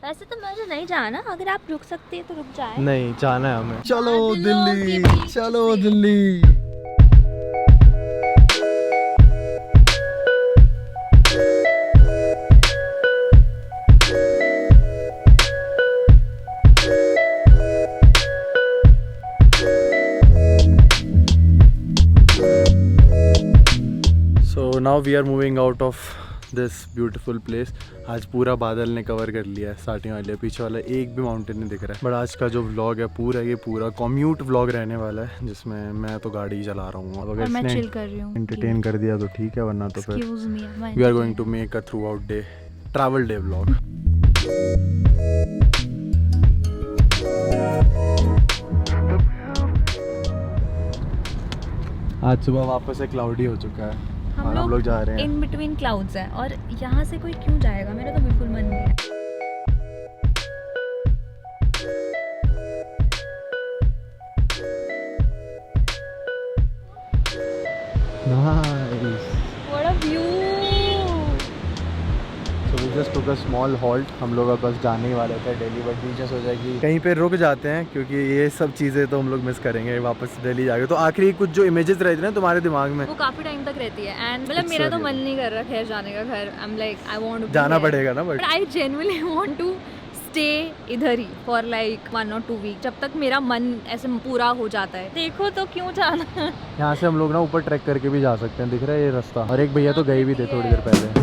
वैसे तो मुझे नहीं जाना, अगर आप रुक सकते हैं तो रुक जाए। नहीं जाना है हमें। चलो बादलों के दिल्ली, बीच चलो से। Delhi. So now we are moving out of this beautiful place. आज पूरा बादल ने कवर कर लिया है, स्टार्टिंग वाले पीछे वाला एक भी माउंटेन नहीं दिख रहा है। बट आज का जो व्लॉग है पूरा ये पूरा कम्यूट व्लॉग रहने वाला है, जिसमें मैं तो गाड़ी चला रहा हूँ। और मैं चिल कर रही हूँ। एंटरटेन कर दिया तो ठीक है, वरना तो फिर Excuse me, मैं we are going to make a throughout day travel day vlog. आज सुबह वापस से क्लाउडी हो चुका है और हम लोग जा रहे हैं। इन बिटवीन क्लाउड्स हैं और यहाँ से कोई क्यों जाएगा, मेरा तो बिल्कुल मन नहीं है। Nice. What a view! So we just took a small halt. हम लोग अब बस जाने ही वाले थे दिल्ली, बट बीच हो जाएगी कहीं पे रुक जाते हैं क्योंकि ये सब चीज़ें तो हम लोग मिस करेंगे वापस दिल्ली जाके। तो आखिरी कुछ जो इमेजेस रहती है ना तुम्हारे दिमाग में, वो काफी टाइम तक रहती है। एंड मतलब मेरा तो मन नहीं कर रहा खैर जाने का घर। I am like I want to जाना पड़ेगा ना, but I genuinely want to stay इधर ही फॉर लाइक 1 or 2 वीक, जब तक मेरा मन ऐसे पूरा हो जाता है। देखो तो क्यों जाना। यहाँ से हम लोग ना ऊपर ट्रैक करके भी जा सकते हैं, दिख रहा है ये रास्ता। और एक भैया तो गए भी थे थोड़ी देर पहले।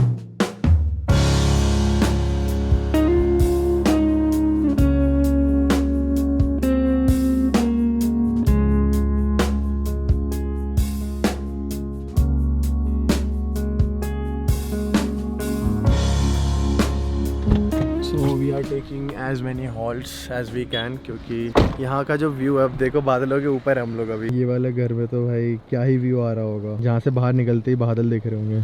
We are taking as many halts as we can, क्योंकि यहाँ का जो व्यू है, अब देखो बादलों के ऊपर हम लोग अभी। ये वाले घर में तो भाई क्या ही व्यू आ रहा होगा, जहाँ से बाहर निकलते ही बादल दिख रहे होंगे।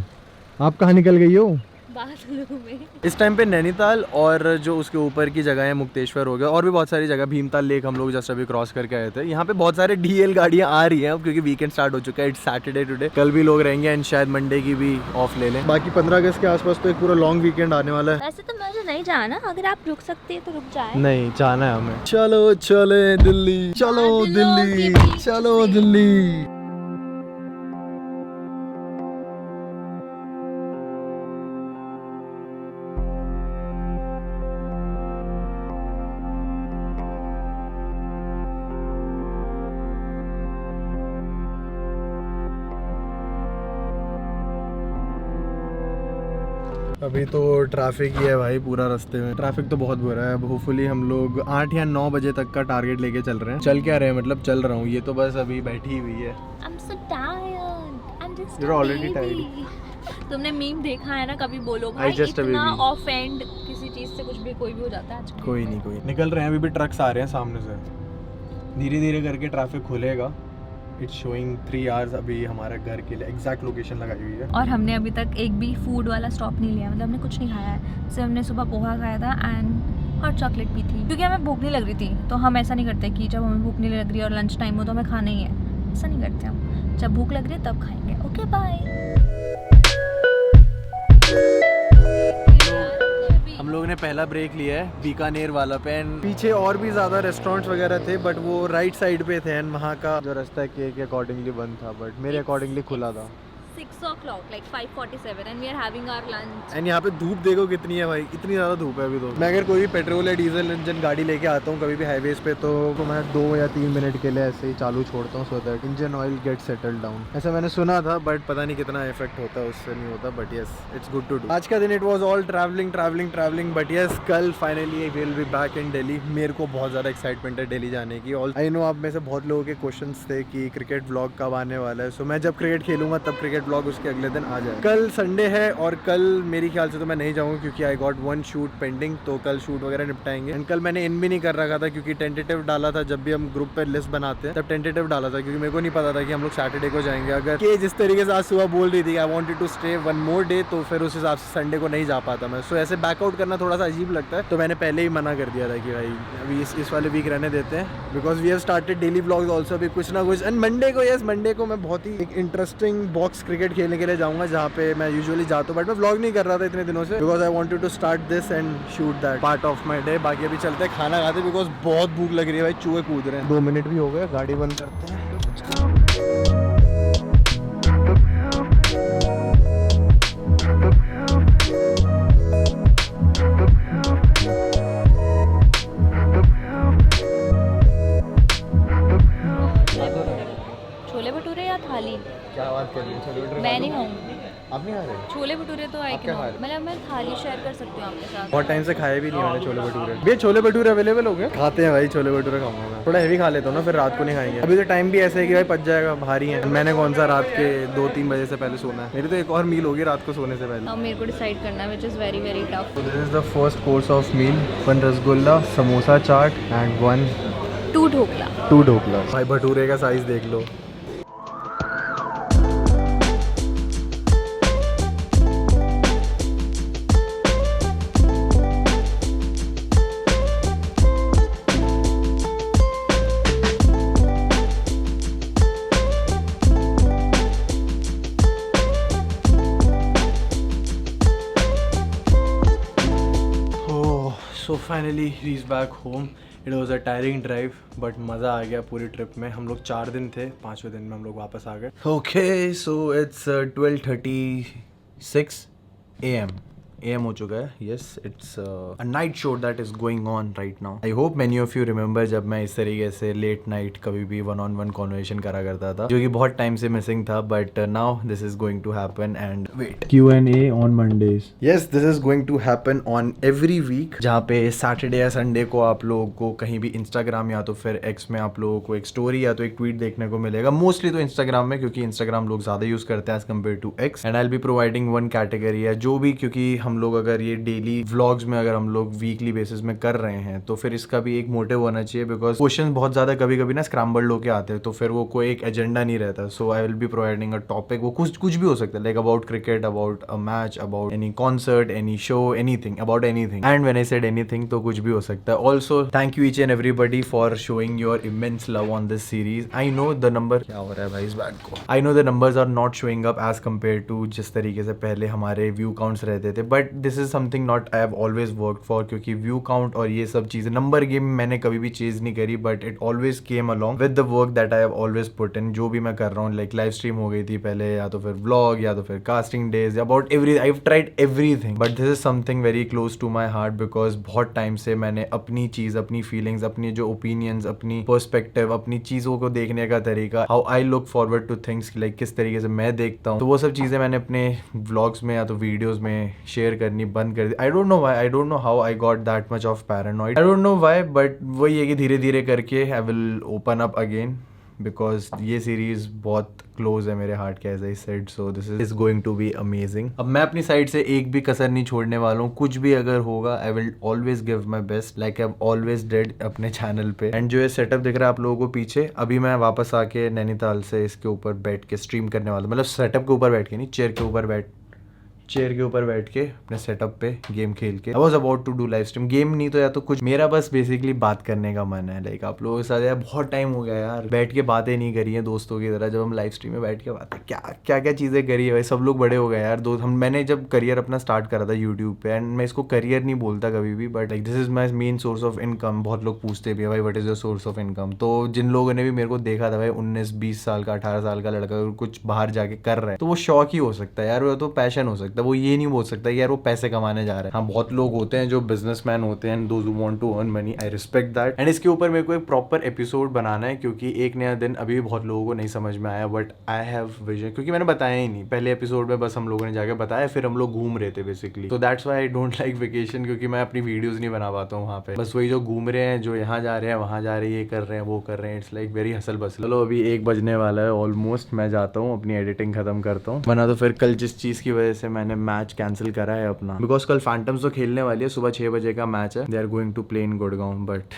आप कहाँ निकल गई हो? बादलों में। इस टाइम पे नैनीताल और जो उसके ऊपर की जगह है मुक्तेश्वर हो गया, और भी बहुत सारी जगह, भीमताल लेक हम लोग जस्ट अभी क्रॉस करके आए थे। यहाँ पे बहुत सारे डीएल गाड़ियाँ आ रही हैं अब, क्योंकि वीकेंड स्टार्ट हो चुका है। इट्स सैटरडे टुडे, कल भी लोग रहेंगे एंड शायद मंडे की भी ऑफ ले लें। बाकी 15 अगस्त के आसपास तो एक पूरा लॉन्ग वीकेंड आने वाला है। वैसे तो मुझे नहीं जाना, अगर आप रुक सकते हैं तो रुक जाए। नहीं जाना है हमें। चलो चले दिल्ली, चलो बादलों के दिल्ली, बीच चलो से। दिल्ली। अभी तो ट्रैफिक ही है भाई पूरा रास्ते में। ट्रैफिक तो बहुत बुरा है। अब होपफुली हम लोग 8 या 9 बजे तक का टारगेट लेके चल रहे हैं। चल क्या रहे हैं, मतलब चल रहा हूँ, ये तो बस अभी बैठी हुई है। I'm so tired. I'm just You're a already baby. तुमने मीम देखा है ना, कभी बोलो भाई just a इतना baby. ऑफेंड किसी चीज से कुछ भी कोई भी हो जाता है आजकल। कोई नहीं, कोई निकल रहे हैं। अभी भी ट्रक्स आ रहे हैं सामने से, धीरे धीरे करके ट्रैफिक खुलेगा। इट्स शोइंग 3 आवर्स अभी हमारे घर के लिए एग्जैक्ट लोकेशन लगाई हुई है। और हमने अभी तक एक भी फूड वाला स्टॉप नहीं लिया, मतलब हमने कुछ नहीं खाया है। सिर्फ हमने सुबह पोहा खाया था एंड हॉट चॉकलेट भी थी, क्योंकि हमें भूख नहीं लग रही थी। तो हम ऐसा नहीं करते कि जब हमें भूख नहीं लग रही और लंच टाइम हो तो हमें खाना ही है, ऐसा नहीं करते हम। जब भूख लग रही है तब खाएंगे। Okay bye. हम लोगों ने पहला ब्रेक लिया है बीकानेर वाला पे, एंड पीछे और भी ज्यादा रेस्टोरेंट्स वगैरह थे, बट वो राइट साइड पे थे एंड वहाँ का जो रास्ता के अकॉर्डिंगली बंद था, बट मेरे अकॉर्डिंगली खुला था। 6 o'clock, like 5:47 and we are having our lunch. And यहाँ पे धूप देखो कितनी है भाई, इतनी ज़्यादा धूप है अभी तो। मैं अगर कोई भी पेट्रोल या डीजल इंजन गाड़ी लेके आता हूँ कभी भी हाईवेज पे, तो मैं 2 या 3 मिनट के लिए ऐसे ही चालू छोड़ता हूँ, so that engine oil get settle down. ऐसा मैंने सुना था, बट पता नहीं कितना इफेक्ट होता है, उससे नहीं होता। But yes, it's good to do. आज का दिन it was all travelling, but yes कल finally will be back in Delhi. मेरे को बहुत ज़्यादा एक्साइटमेंट है दिल्ली जाने की। ऑल आई नो आप में से बहुत लोगों के क्वेश्चन थे कि क्रिकेट व्लॉग कब आने वाला है। सो मैं जब क्रिकेट खेलूंगा तब क्रिकेट व्लॉग उसके अगले दिन आ जाए। कल संडे है और कल मेरे ख्याल से तो मैं नहीं जाऊंगा, क्योंकि आई गॉट 1 शूट पेंडिंग, तो कल शूट वगैरह निपटाएंगे। एंड कल मैंने इन भी नहीं कर रखा था, क्योंकि टेंटेटिव डाला था। जब भी हम ग्रुप पे लिस्ट बनाते हैं तब टेंटेटिव डाला था, क्योंकि मेरे को नहीं पता था कि हम लोग सैटरडे को जाएंगे। अगर कि जिस तरीके से आज सुबह बोल रही थी I wanted to stay 1 more day, तो फिर उस हिसाब से संडे को नहीं जा पाता मैं। सो ऐसे बैकआउट करना थोड़ा सा अजीब लगता है, तो मैंने पहले ही मना कर दिया था कि भाई अभी इस वाले वीक रहने देते हैं, because we have started daily vlogs also, अभी कुछ ना कुछ। एंड मंडे को, यस मंडे को मैं बहुत ही एक इंटरेस्टिंग बॉक्स क्रिकेट खेलने के लिए जाऊंगा जहाँ पे मैं यूजुअली जाता हूँ, बट मैं व्लॉग नहीं कर रहा था इतने दिनों से because I wanted to start this and shoot that part of my day. बाकी अभी चलते हैं खाना खाते बिकॉज बहुत भूख लग रही है भाई, चूहे कूद रहे हैं। 2 मिनट भी हो गए, गाड़ी बंद करते हैं। छोले भटूरे या थाली? क्या बात कर रही है, छोले भटूरे मैं नहीं खाऊंगी। आप नहीं खा रहे? छोले भटूरे तो आई क्या खा रहे? मतलब मैं थाली शेयर कर सकती हूँ आपके साथ। बहुत टाइम से खाए भी नहीं मैंने छोले भटूरे। भैया छोले भटूरे अवेलेबल हो गए? खाते हैं भाई, छोले भटूरे खाऊंगा मैं। थोड़ा हेवी खा लेता हूँ ना, फिर रात को नहीं खाएंगे। अभी तो टाइम भी ऐसा है कि भाई पच जाएगा, भारी है। मैंने कौन सा रात के 2-3 बजे से पहले सोना है। मेरी तो एक और मील होगी रात को सोने से पहले। अब मेरे को डिसाइड करना है which is very very tough. This is the first course of meal. 1 rasgulla, samosa chaat and 2 dhokla. 2 dhokla. भाई भटूरे का साइज देख लो। So finally reach back home. It was a tiring drive but मज़ा आ गया पूरी ट्रिप में। हम लोग 4 दिन थे, 5वें दिन में हम लोग वापस आ गए। ओके सो इट्स 12:36 AM हो चुका है। Yes, it's a night show that is going on right now. I hope many of you remember जब मैं इस तरीके से लेट नाइट कभी भी 1-on-1 कॉन्वर्सेशन करा करता था, जो कि बहुत टाइम से मिसिंग था। But now this is going to happen and wait, Q&A on Mondays. Yes, this is going to happen on every week, जहाँ पे सैटरडे या संडे को आप लोगों को कहीं भी इंस्टाग्राम या तो फिर एक्स में आप लोगों को एक स्टोरी या तो एक ट्वीट देखने को मिलेगा। मोस्टली तो इंस्टाग्राम में, क्योंकि इंस्टाग्राम लोग ज्यादा यूज करते हैं as compare to X. And I will be providing 1 category है जो भी, क्योंकि हम लोग अगर ये डेली व्लॉग्स में अगर हम लोग वीकली बेसिस में कर रहे हैं तो फिर इसका भी एक मोटिव होना चाहिए, बिकॉज क्वेश्चन बहुत ज्यादा कभी कभी ना स्क्रैम्बल्ड होके आते हैं, तो फिर वो कोई एक एजेंडा नहीं रहता। So I will be providing a topic, वो कुछ भी हो सकता है, like about cricket, about a match, about any concert, any show, anything, about anything. And when I said anything तो कुछ भी हो सकता है। Also thank you each and everybody for showing your immense love on this series. I know the number, क्या हो रहा है भाई इस बैग को, I know the numbers are not showing up as compare to जिस तरीके से पहले हमारे व्यू काउंट्स रहते थे, but this is something not I have always work for, क्योंकि व्यू काउंट और ये सब चीजें, नंबर गेम मैंने कभी भी चेज नहीं करी, but it always came along with the work that I have always put in. जो भी मैं कर रहा हूँ, लाइक लाइव स्ट्रीम हो गई थी पहले, या तो फिर व्लॉग, या तो फिर casting days, about every, I have tried everything, but this is something very close to my heart, because बहुत टाइम से मैंने अपनी चीज, अपनी फीलिंग्स, अपनी जो ओपिनियंस, अपनी पर्सपेक्टिव, अपनी चीजों को देखने का तरीका, how I look forward two things, like किस तरीके से मैं देखता हूँ, तो वो सब चीजें मैंने अपने व्लॉग्स में या तो वीडियोज में शेयर करनी बंद कर दी। I don't know why, I don't know how I got that much of paranoid, I don't know why, but वही है कि धीरे धीरे करके I will open up again, because ये सीरीज बहुत क्लोज है मेरे हार्ट के, as I said. So this is going to be amazing. अब मैं अपनी साइड से एक भी कसर नहीं छोड़ने वाला हूँ, कुछ भी अगर होगा I will always give my best, like I have always did अपने चैनल पे। एंड जो ये सेटअप दिख रहा है आप लोगों को पीछे, अभी मैं वापस आके नैनीताल से इसके ऊपर बैठ के स्ट्रीम करने वाला, मतलब सेटअप के ऊपर बैठ के नहीं, चेयर के ऊपर बैठ के अपने सेटअप पे गेम खेल के। I was about to do live stream, game नहीं तो या तो कुछ, मेरा बस बेसिकली बात करने का मन है, लाइक आप लोगों के साथ यार बहुत टाइम हो गया यार बैठ के बातें नहीं करी है दोस्तों की तरह। जब हम लाइव स्ट्रीम में बैठ के बातें क्या चीज़ें करी है भाई, सब लोग बड़े हो गए यार दोस्त। मैंने जब करियर अपना स्टार्ट करा था यूट्यूब पे, एंड मैं इसको करियर नहीं बोलता कभी भी, but like this is my main source of income. बहुत लोग पूछते भी है भाई what is your source of income, तो जिन लोगों ने भी मेरे को देखा था भाई 19-20 साल का, 18 साल का लड़का कुछ बाहर जाके कर रहा है, तो वो शौक ही हो सकता है यार, वो तो पैशन हो सकता है, वो ये नहीं बोल सकता यार वो पैसे कमाने जा रहा है। हाँ, बहुत लोग होते हैं जो बिजनेसमैन होते हैं, those who want to earn money, I respect that. And इसके ऊपर मेरे को एक प्रॉपर एपिसोड बनाना है, क्योंकि एक नया दिन अभी भी बहुत लोगों को नहीं समझ में आया, बट आई हैव विजन, क्योंकि मैंने बताया ही नहीं पहले एपिसोड में, बस हम लोगों ने जाके बताया, फिर हम लोग घूम रहे थे बेसिकली। तो that's why I don't like vacation, क्योंकि मैं अपनी वीडियोज नहीं बना पाता हूँ वहाँ पे, बस वही जो घूम रहे हैं, जो यहाँ जा रहे हैं, वहाँ जा रहे हैं, ये कर रहे हैं, वो कर रहे हैं, it's like very hustle bustle. चलो अभी 1 बजने वाला है ऑलमोस्ट, मैं जाता हूँ अपनी एडिटिंग खत्म करता हूँ, वरना तो फिर कल जिस चीज़ की वजह से मैंने मैच कैंसिल करा है अपना, बिकॉज कल फैंटम्स तो खेलने वाली है, सुबह 6 बजे का मैच है, they are going to play in Gurgaon, but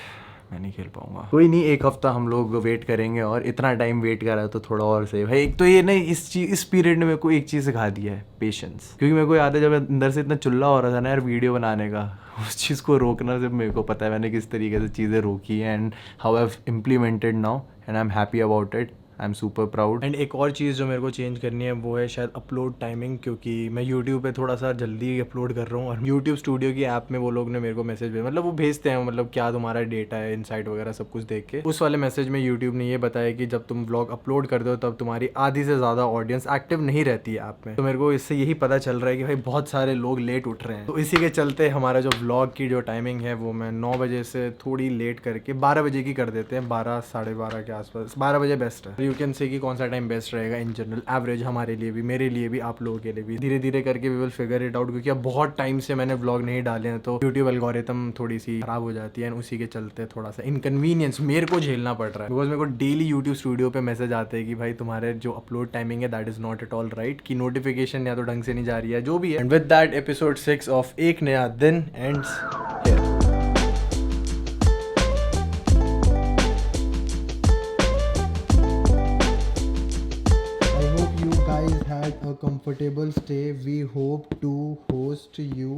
मैं नहीं खेल पाऊंगा। कोई नहीं, 1 हफ्ता हम लोग वेट करेंगे, और इतना टाइम वेट करा है तो थोड़ा और सही भाई। एक तो ये नहीं, इस पीरियड ने मेरे को एक चीज़ सिखा दिया है, पेशेंस, क्योंकि मेरे को याद है जब अंदर से इतना चुल्ला हो रहा था ना यार वीडियो बनाने का, उस चीज़ को रोकना सिर्फ मेरे को पता है मैंने किस तरीके से चीज़ें रोकी है, and how I have implemented now, and I am happy about it. I am super proud. And एक और चीज़ जो मेरे को चेंज करनी है वो है शायद अपलोड टाइमिंग, क्योंकि मैं यूट्यूब पे थोड़ा सा जल्दी अपलोड कर रहा हूँ और यूट्यूब स्टूडियो की ऐप में वो लोग ने मेरे को मैसेज भेजा, मतलब वो भेजते हैं मतलब क्या तुम्हारा डेटा है, इनसाइट वगैरह सब कुछ देख के। उस वाले मैसेज में यूट्यूब ने ये बताया कि जब तुम व्लॉग अपलोड कर दो तब तुम्हारी आधी से ज़्यादा ऑडियंस एक्टिव नहीं रहती है ऐप में। तो मेरे को इससे यही पता चल रहा है कि भाई बहुत सारे लोग लेट उठ रहे हैं। तो इसी के चलते हमारा जो व्लॉग की जो टाइमिंग है वो मैं 9 बजे से थोड़ी लेट करके 12 बजे की कर देते हैं, 12 साढ़े 12 के आसपास। 12 बजे बेस्ट है। यू कैन से कि कौन सा टाइम बेस्ट रहेगा इन जनरल एवरेज हमारे लिए भी, मेरे लिए भी, आप लोगों के लिए भी। धीरे धीरे करके we will figure it out, क्योंकि अब बहुत टाइम से मैंने व्लॉग नहीं डाले हैं तो यूट्यूब एल्गोरिथम थोड़ी सी खराब हो जाती है, उसी के चलते थोड़ा सा इनकन्वीनियंस मेरे को झेलना पड़ रहा है। बिकॉज मेरे को डेली यूट्यूब स्टूडियो पे मैसेज आते हैं कि भाई तुम्हारे जो अपलोड टाइमिंग है that is not at all right, की नोटिफिकेशन या तो ढंग से नहीं जा रही है, जो भी है। And with that episode 6 of एक नया दिन ends here. Had a comfortable stay. We hope to host you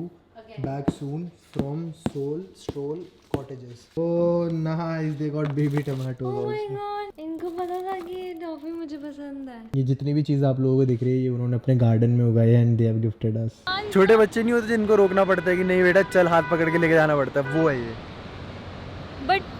back soon from Soul Stroll Cottages. Oh nice, they got baby tomatoes Oh my also. god, इनको पता था कि ये toffee मुझे पसंद है। ये जितनी भी चीज़ आप लोगों को दिख रही है ये उन्होंने अपने गार्डन में उगाई है एंड दे हैव गिफ्टेड अस। छोटे बच्चे नहीं होते जिनको रोकना पड़ता है कि नहीं बेटा चल, हाथ पकड़ के लेके जाना पड़ता है, वो है ये। बट